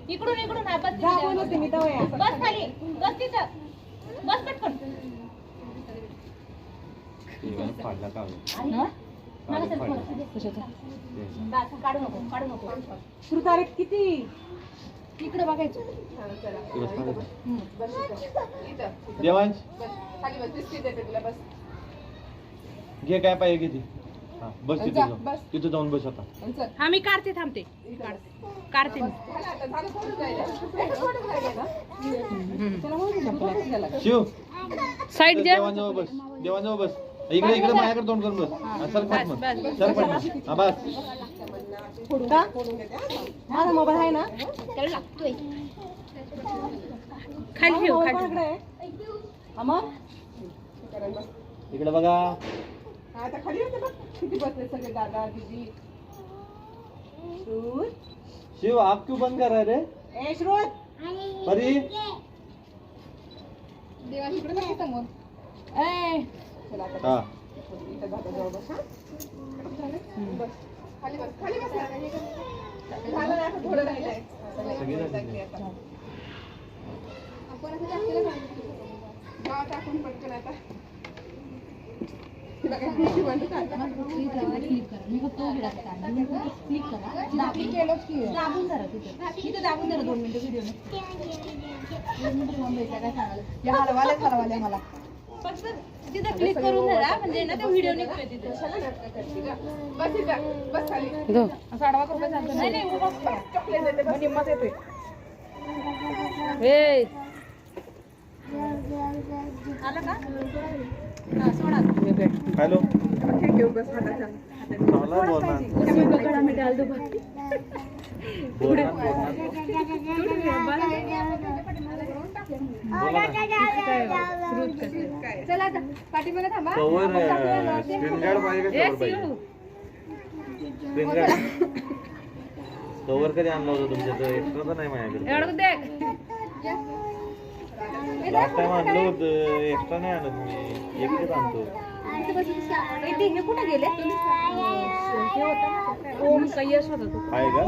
इकडून इकडून हा बस जा बोलते मी तवया. बस खाली बस तिथं बस पटकन पाडला का मला सर काढू नको सुरू तारीख किती इकडे बघायचं देवांश खाली बस दिसते देते तुला बस घे काय पाहिजे किती हा बस तिथे जाऊन बस. तिथे जाऊन बस आता हा मी काढते थांबते काढते मी शिव साईड द्या देवांजवळ बस देवांजवळ बस इकडे इकडे माझ्याकडे तोंड करून बस सर बस, मग सर हा बस का माझा मोबाईल आहे ना त्याला लागतोय खाली ठेव मोबाईल खाली कोणाकडे आहे हा मग इकडे बघा आता खाली होते बघ किती बसले सगळे दादा दीदी श्रुत शिव आप क्यों बंद कर रहे रे ए श्रुत परी देवाशीकडे बघ समोर ए चला आता हा इथं दादा जवळ बस हा बस खाली बस झालं ना आता थोडं राहिलंय सगळी आता आपण असं टाकलं का गाव टाकून पटकन आता तिला काय भीती वाटत आहे का? दाबून धरा तिथं दाबून धरा 2 मिनिटं व्हिडिओ मला फक्त तिथं क्लिक करून धरा म्हणजे ना तो व्हिडिओ निघतोय तिथे बस इथं बस खाली असं आडवा करून काय चालतं नाही नाही उभा चॉकलेट देते बस निम्माच येतोय आलं का हा सोडा हॅलो ठेव बस हाताच्या चांगला बोल ना उसमें पकड़ा मैं डाल दूं बोल ना चला आता पाठीमागे थांबा कवर स्क्रीन गार्ड पाहिजे का कवर पाहिजे स्क्रीन गार्ड कवर कधी आणला होता तुमच्या तर एक्स्ट्रा तर नाही माझ्याकडे एवढं देख लास्ट टाइम आणलं होतं एक्स्ट्रा नाही आणत मी एकच आणतो हे कुठे गेले ओम कैयस होता तो आहे का